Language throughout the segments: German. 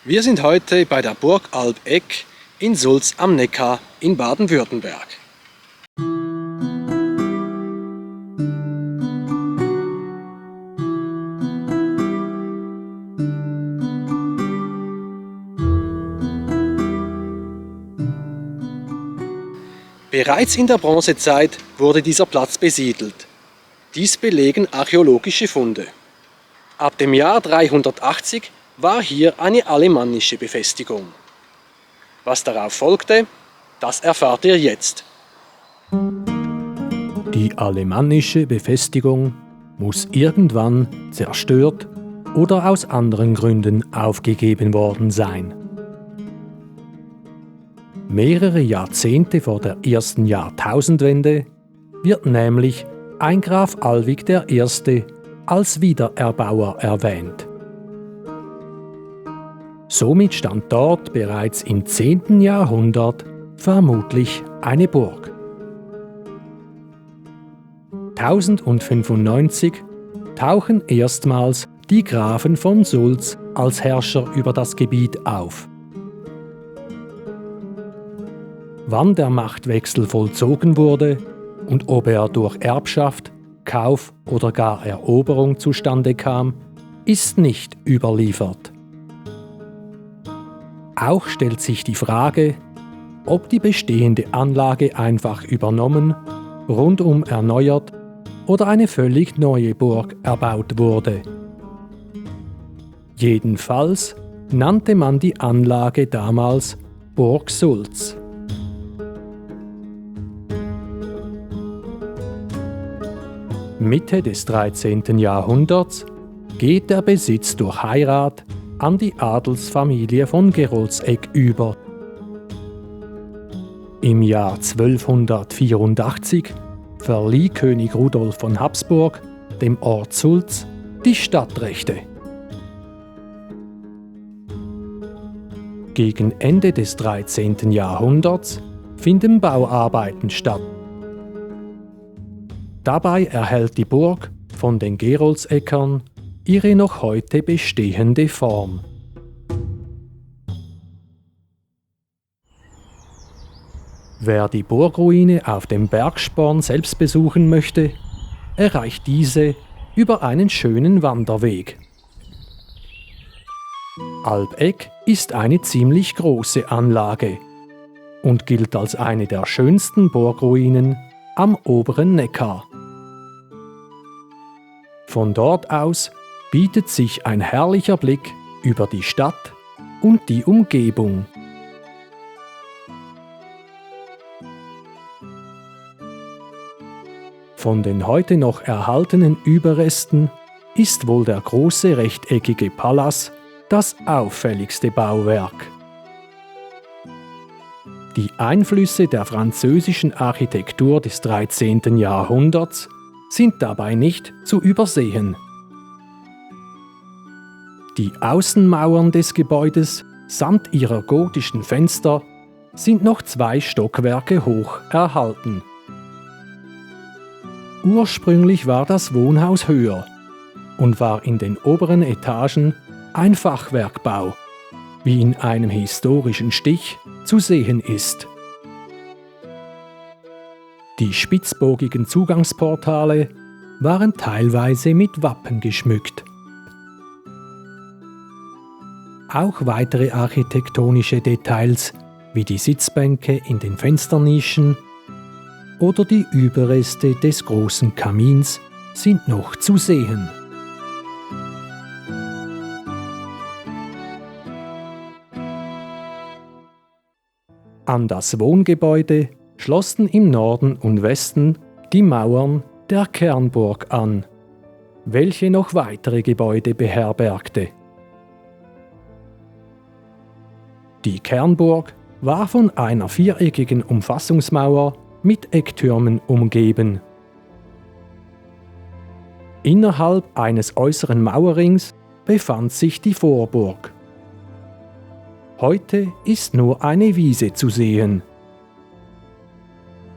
Wir sind heute bei der Burg Albeck in Sulz am Neckar in Baden-Württemberg. Bereits in der Bronzezeit wurde dieser Platz besiedelt. Dies belegen archäologische Funde. Ab dem Jahr 380 war hier eine alemannische Befestigung. Was darauf folgte, das erfahrt ihr jetzt. Die alemannische Befestigung muss irgendwann zerstört oder aus anderen Gründen aufgegeben worden sein. Mehrere Jahrzehnte vor der ersten Jahrtausendwende wird nämlich ein Graf Alwig I. als Wiedererbauer erwähnt. Somit stand dort bereits im 10. Jahrhundert vermutlich eine Burg. 1095 tauchen erstmals die Grafen von Sulz als Herrscher über das Gebiet auf. Wann der Machtwechsel vollzogen wurde und ob er durch Erbschaft, Kauf oder gar Eroberung zustande kam, ist nicht überliefert. Auch stellt sich die Frage, ob die bestehende Anlage einfach übernommen, rundum erneuert oder eine völlig neue Burg erbaut wurde. Jedenfalls nannte man die Anlage damals Burg Sulz. Mitte des 13. Jahrhunderts geht der Besitz durch Heirat an die Adelsfamilie von Geroldseck über. Im Jahr 1284 verlieh König Rudolf von Habsburg dem Ort Sulz die Stadtrechte. Gegen Ende des 13. Jahrhunderts finden Bauarbeiten statt. Dabei erhält die Burg von den Geroldseckern ihre noch heute bestehende Form. Wer die Burgruine auf dem Bergsporn selbst besuchen möchte, erreicht diese über einen schönen Wanderweg. Albeck ist eine ziemlich große Anlage und gilt als eine der schönsten Burgruinen am oberen Neckar. Von dort aus bietet sich ein herrlicher Blick über die Stadt und die Umgebung. Von den heute noch erhaltenen Überresten ist wohl der große rechteckige Palas das auffälligste Bauwerk. Die Einflüsse der französischen Architektur des 13. Jahrhunderts sind dabei nicht zu übersehen. Die Außenmauern des Gebäudes samt ihrer gotischen Fenster sind noch 2 Stockwerke hoch erhalten. Ursprünglich war das Wohnhaus höher und war in den oberen Etagen ein Fachwerkbau, wie in einem historischen Stich zu sehen ist. Die spitzbogigen Zugangsportale waren teilweise mit Wappen geschmückt. Auch weitere architektonische Details wie die Sitzbänke in den Fensternischen oder die Überreste des großen Kamins sind noch zu sehen. An das Wohngebäude schlossen im Norden und Westen die Mauern der Kernburg an, welche noch weitere Gebäude beherbergte. Die Kernburg war von einer viereckigen Umfassungsmauer mit Ecktürmen umgeben. Innerhalb eines äußeren Mauerrings befand sich die Vorburg. Heute ist nur eine Wiese zu sehen.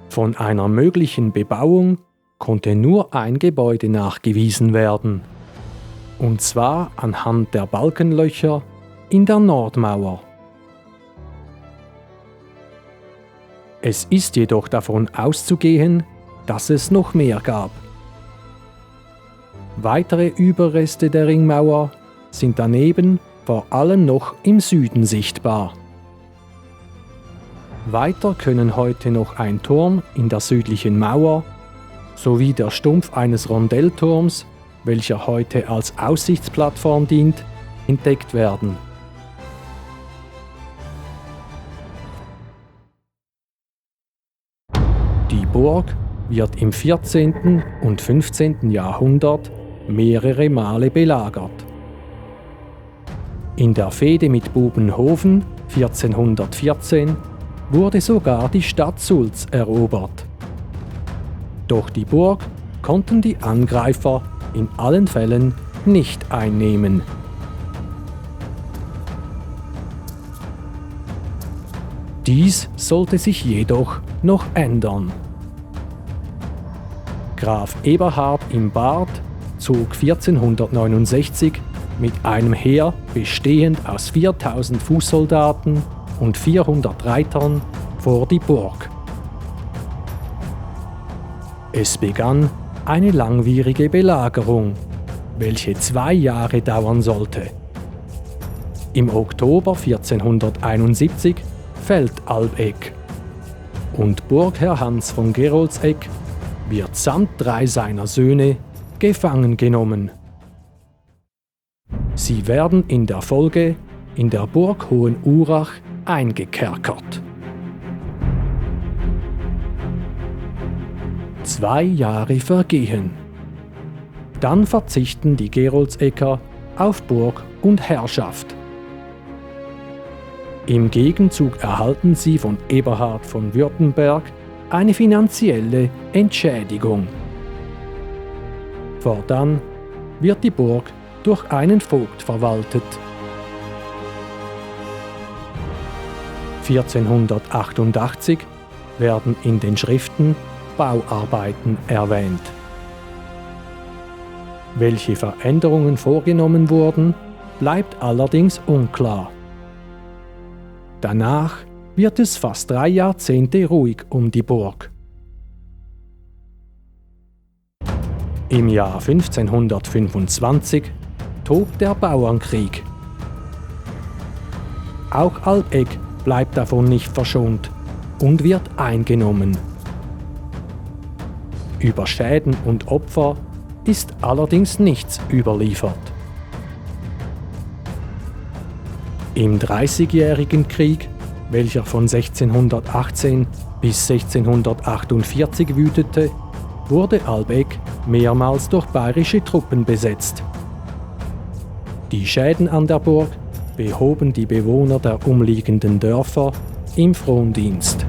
Von einer möglichen Bebauung konnte nur ein Gebäude nachgewiesen werden, und zwar anhand der Balkenlöcher in der Nordmauer. Es ist jedoch davon auszugehen, dass es noch mehr gab. Weitere Überreste der Ringmauer sind daneben vor allem noch im Süden sichtbar. Weiter können heute noch ein Turm in der südlichen Mauer sowie der Stumpf eines Rondellturms, welcher heute als Aussichtsplattform dient, entdeckt werden. Die Burg wird im 14. und 15. Jahrhundert mehrere Male belagert. In der Fehde mit Bubenhofen 1414 wurde sogar die Stadt Sulz erobert. Doch die Burg konnten die Angreifer in allen Fällen nicht einnehmen. Dies sollte sich jedoch noch ändern. Graf Eberhard im Bart zog 1469 mit einem Heer bestehend aus 4000 Fußsoldaten und 400 Reitern vor die Burg. Es begann eine langwierige Belagerung, welche 2 Jahre dauern sollte. Im Oktober 1471 fällt Albegg und Burgherr Hans von Geroldseck wird samt 3 seiner Söhne gefangen genommen. Sie werden in der Folge in der Burg Hohenurach eingekerkert. 2 Jahre vergehen. Dann verzichten die Geroldsecker auf Burg und Herrschaft. Im Gegenzug erhalten sie von Eberhard von Württemberg eine finanzielle Entschädigung. Fortan wird die Burg durch einen Vogt verwaltet. 1488 werden in den Schriften Bauarbeiten erwähnt. Welche Veränderungen vorgenommen wurden, bleibt allerdings unklar. Danach wird es fast 3 Jahrzehnte ruhig um die Burg. Im Jahr 1525 tobt der Bauernkrieg. Auch Albegg bleibt davon nicht verschont und wird eingenommen. Über Schäden und Opfer ist allerdings nichts überliefert. Im Dreißigjährigen Krieg, welcher von 1618 bis 1648 wütete, wurde Albegg mehrmals durch bayerische Truppen besetzt. Die Schäden an der Burg behoben die Bewohner der umliegenden Dörfer im Frondienst.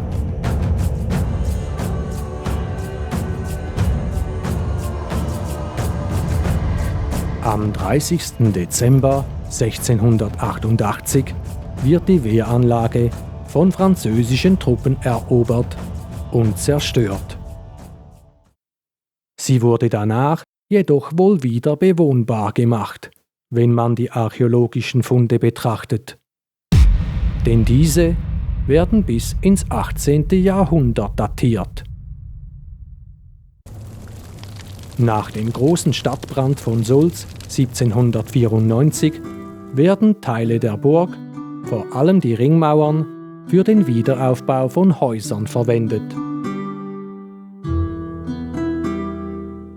Am 30. Dezember 1688 wird die Wehranlage von französischen Truppen erobert und zerstört. Sie wurde danach jedoch wohl wieder bewohnbar gemacht, wenn man die archäologischen Funde betrachtet. Denn diese werden bis ins 18. Jahrhundert datiert. Nach dem großen Stadtbrand von Sulz 1794 werden Teile der Burg, vor allem die Ringmauern, für den Wiederaufbau von Häusern verwendet.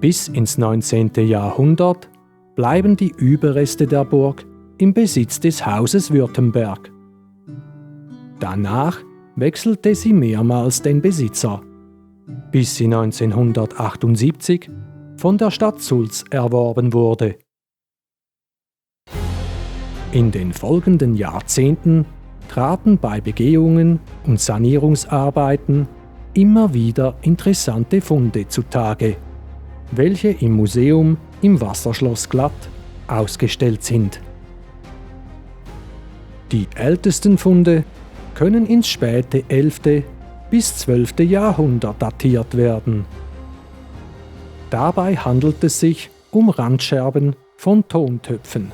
Bis ins 19. Jahrhundert bleiben die Überreste der Burg im Besitz des Hauses Württemberg. Danach wechselte sie mehrmals den Besitzer, bis sie 1978 von der Stadt Sulz erworben wurde. In den folgenden Jahrzehnten traten bei Begehungen und Sanierungsarbeiten immer wieder interessante Funde zutage, welche im Museum im Wasserschloss Glatt ausgestellt sind. Die ältesten Funde können ins späte 11. bis 12. Jahrhundert datiert werden. Dabei handelt es sich um Randscherben von Tontöpfen.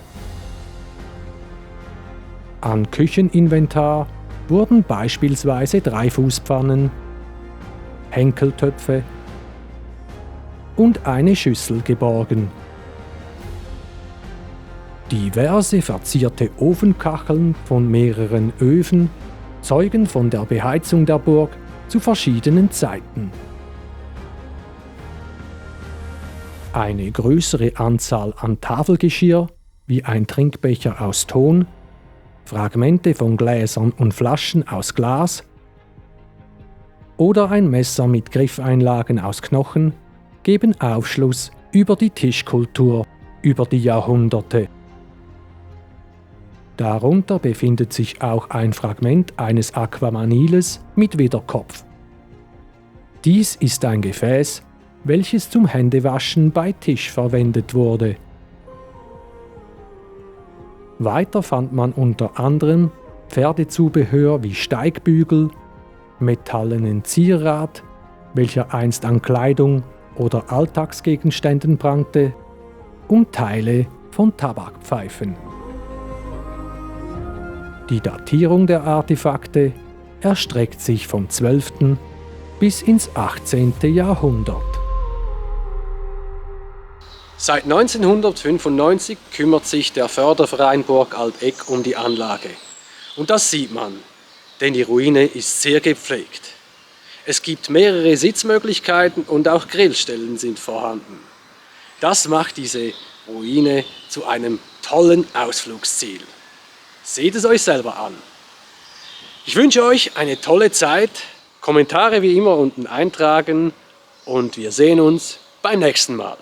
An Kücheninventar wurden beispielsweise Dreifußpfannen, Henkeltöpfe und eine Schüssel geborgen. Diverse verzierte Ofenkacheln von mehreren Öfen zeugen von der Beheizung der Burg zu verschiedenen Zeiten. Eine größere Anzahl an Tafelgeschirr, wie ein Trinkbecher aus Ton, Fragmente von Gläsern und Flaschen aus Glas oder ein Messer mit Griffeinlagen aus Knochen geben Aufschluss über die Tischkultur über die Jahrhunderte. Darunter befindet sich auch ein Fragment eines Aquamaniles mit Widderkopf. Dies ist ein Gefäß, welches zum Händewaschen bei Tisch verwendet wurde. Weiter fand man unter anderem Pferdezubehör wie Steigbügel, metallenen Zierat, welcher einst an Kleidung oder Alltagsgegenständen prangte, und Teile von Tabakpfeifen. Die Datierung der Artefakte erstreckt sich vom 12. bis ins 18. Jahrhundert. Seit 1995 kümmert sich der Förderverein Burg Alteck um die Anlage. Und das sieht man, denn die Ruine ist sehr gepflegt. Es gibt mehrere Sitzmöglichkeiten und auch Grillstellen sind vorhanden. Das macht diese Ruine zu einem tollen Ausflugsziel. Seht es euch selber an. Ich wünsche euch eine tolle Zeit, Kommentare wie immer unten eintragen und wir sehen uns beim nächsten Mal.